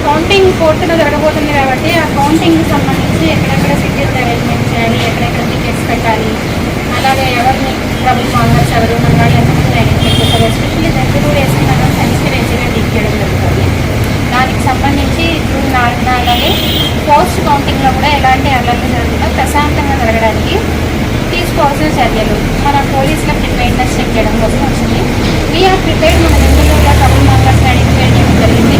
Counting కోర్టులో జరగబోతుంది కాబట్టి ఆ కౌంటింగ్కి సంబంధించి ఎక్కడెక్కడ షెడ్యూల్ అరేంజ్మెంట్ చేయాలి, ఎక్కడెక్కడ టికెట్స్ పెట్టాలి, అలాగే ఎవరిని ట్రబుల్ కాంగ్రెస్ ఎవరు మన వాళ్ళు ఎంతమంది అరేంజ్మెంట్ చేస్తారు, ఎస్పెషల్లీ 2 డేస్ మనం సెన్సిటివ్ ఏజ్గా లీక్ చేయడం జరుగుతుంది. దానికి సంబంధించి జూన్ 4న అలాగే పోస్ట్ కౌంటింగ్లో కూడా ఎలాంటి అల్లర్లు జరగకుండా ప్రశాంతంగా జరగడానికి తీసుకోవాల్సిన చర్యలు మన పోలీసుల ప్రిపేర్నెస్ చెక్ చేయడం కోసం వచ్చింది. We're prepared. మన బెంగళూరులో ట్రబుల్ కాంగ్రెస్ని ఐడెంటిఫై చేయడం జరిగింది,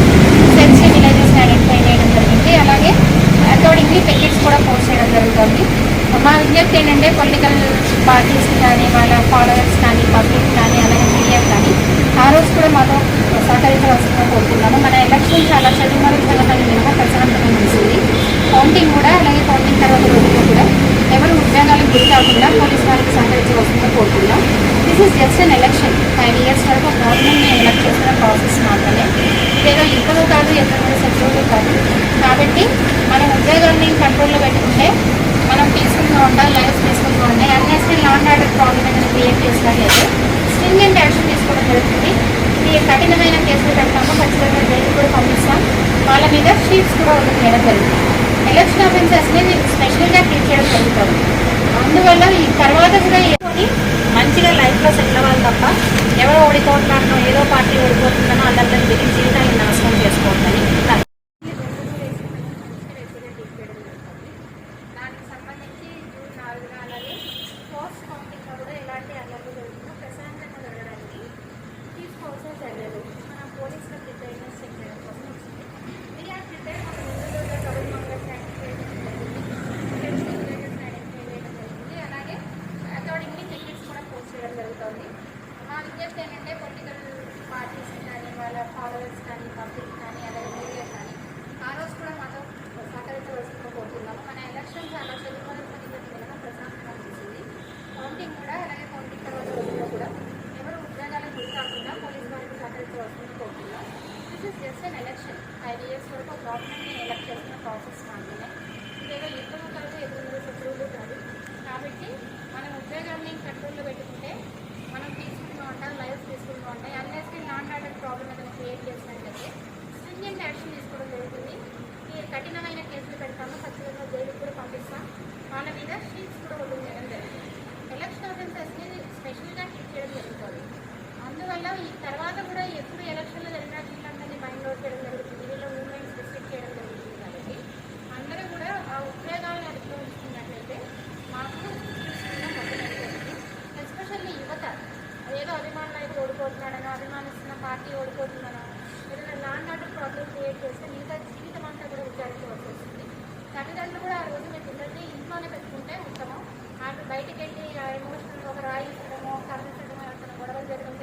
సెన్సిటివ్ విలేజెస్ని ఐడెంటిఫై చేయడం జరిగింది, అలాగే అకార్డింగ్లీ టికెట్స్ కూడా పోస్ట్ చేయడం జరుగుతుంది. మా విజ్ఞప్తి ఏంటంటే పొలిటికల్ పార్టీస్ కానీ వాళ్ళ ఫాలోవర్స్ కానీ పబ్లిక్ కానీ అలాగే మీడియా కానీ ఆ రోజు కూడా మాతో సహకరించవలసిందిగా కోరుతున్నాము. మన ఎలక్షన్ చాలా చదువుమరుగైన మినహా ప్రశాంతంగా ముగిసింది. కౌంటింగ్ కూడా అలాగే కౌంటింగ్ తర్వాత రోజుల్లో కూడా ఎవరు ఉద్యోగాలకు గురి కాకుండా పోలీసు వారికి సహకరించవలసిందిగా కోరుతున్నాం. This is just an election. 5 years వరకు గవర్నమెంట్ని ఎలక్ట్ చేసిన ప్రాసెస్ మాత్రమే. ఇదేదో యుద్ధము కాదు, ఎంతమంది శత్రువులు కాదు. కాబట్టి మనం ఉద్యోగాన్ని కంట్రోల్లో పెట్టుకుంటే మనం పీస్ఫుల్గా ఉండాలి, లైఫ్ పీస్ఫుల్గా ఉంటాయి. Unnecessary law and order problem అనేది క్రియేట్ చేసినట్లయితే స్ట్రింజెంట్ యాక్షన్ తీసుకోవడం జరుగుతుంది. ఈ కఠినమైన కేసులు పెడతాము, ఖచ్చితంగా జైలు కూడా పంపిస్తాం. వాళ్ళ మీద షీట్స్ కూడా ఓపెన్ చేయడం జరుగుతుంది. ఎలక్షన్ ఆఫెన్సెస్ని స్పెషల్గా ట్రీట్ చేయడం జరుగుతుంది. అందువల్ల ఈ తర్వాత కూడా మంచిగా లైఫ్లో సెటిల్ అవ్వాలి తప్ప ఎవరో ఓడిపోతున్నారనో ఏదో పార్టీ ఓడిపోతుందనో అందరిని దిగి జీవితాన్ని నాశనం చేసుకోవద్దని. దానికి సంబంధించి జూన్ 4న అలాగే పోస్ట్ కౌంటింగ్లో కూడా ఎలాంటి అల్లర్లు జరుగుతుందో ప్రశాంతంగా జరగడానికి తీసుకోవాల్సిన చర్యలు మన పోలీసుల ప్రిపేర్నెస్ చెక్ చేయడం కోసం వచ్చింది. We're prepare. మన ముందుగా ట్రబుల్ కాంగ్రెస్ ఐడెంటిఫై చేయడం జరిగింది, అలాగే అకార్డింగ్లీ టికెట్స్ కూడా పోస్ట్ చేయడం జరుగుతుంది. మా విజ్ఞప్తి ఏంటంటే పొలిటికల్ పార్టీస్ కానీ వాళ్ళ ఫాలోవర్స్ కానీ పబ్లిక్ కానీ అలాగే మీడియా కానీ ఆ రోజు కూడా మాతో సహకరించవలసిందిగా కోరుతున్నాము. మన ఎలక్షన్ చాలా చదువుకోవాల్సిన ప్రశాంతంగా ఉంటుంది. కౌంటింగ్ కూడా అలాగే కౌంటింగ్ తర్వాత రోజుల్లో కూడా ఎవరు ఉద్యోగాలకు గురి కాకుండా పోలీసు వారికి సహకరించవలసిందిగా కోరుతున్నాం. This is just an election. 5 years వరకు గవర్నమెంట్ని ఎలక్ట్ చేసిన ప్రాసెస్ మాత్రమే. ఇదేదో యుద్ధము కాదు, ఎదురు శత్రువులు కాదు. కాబట్టి మనం ఉద్యోగాన్ని కంట్రోల్లో పెట్టుకుంటే మనం పీస్ఫుల్గా ఉంటాం, లైఫ్ పీస్ఫుల్గా ఉంటాయి. Unnecessary law and order problem ఏదైనా క్రియేట్ చేసినట్లయితే స్ట్రింజెంట్ యాక్షన్ తీసుకోవడం జరుగుతుంది. ఈ కఠినమైన కేసులు పెడతాము, ఖచ్చితంగా జైలుకు కూడా పంపిస్తాం. వాళ్ళ మీద షీట్స్ కూడా ఓపెన్ చేయడం జరుగుతుంది. ఎలక్షన్ ఆఫెన్సెస్ని స్పెషల్గా ట్రీట్ చేయడం జరుగుతుంది. అందువల్ల ఈ తర్వాత కూడా ఎప్పుడు ఎలక్షన్లు జరిగినా వీళ్ళందరినీ బైండ్ అవుట్ చేయడం జరుగుతుంది, వీళ్ళ మూవ్మెంట్స్ రిస్ట్రిక్ట్ చేయడం జరుగుతుంది. కాబట్టి అందరూ కూడా ఆ ఉద్యోగాలను అదుపులో ఉంచుకున్నట్లయితే మాకు మొదలవుతుంది. ఎస్పెషల్లీ యువత ఏదో అభిమానులు అయితే ఓడిపోతున్నాడనో, అభిమానిస్తున్న పార్టీ ఓడిపోతుందనో ఏదైనా law and order problem create చేస్తే మిగతా జీవితం అంతా కూడా విచారించవలసి వస్తుంది. తల్లిదండ్రులు కూడా ఆ రోజు మీ పిల్లల్ని ఇంట్లోనే పెట్టుకుంటే ఉత్తమం. బయటికి వెళ్ళి ఎమోషనల్ ఒక రాయి ఇచ్చడమో, కర్రించడమో, గొడవలు జరగడం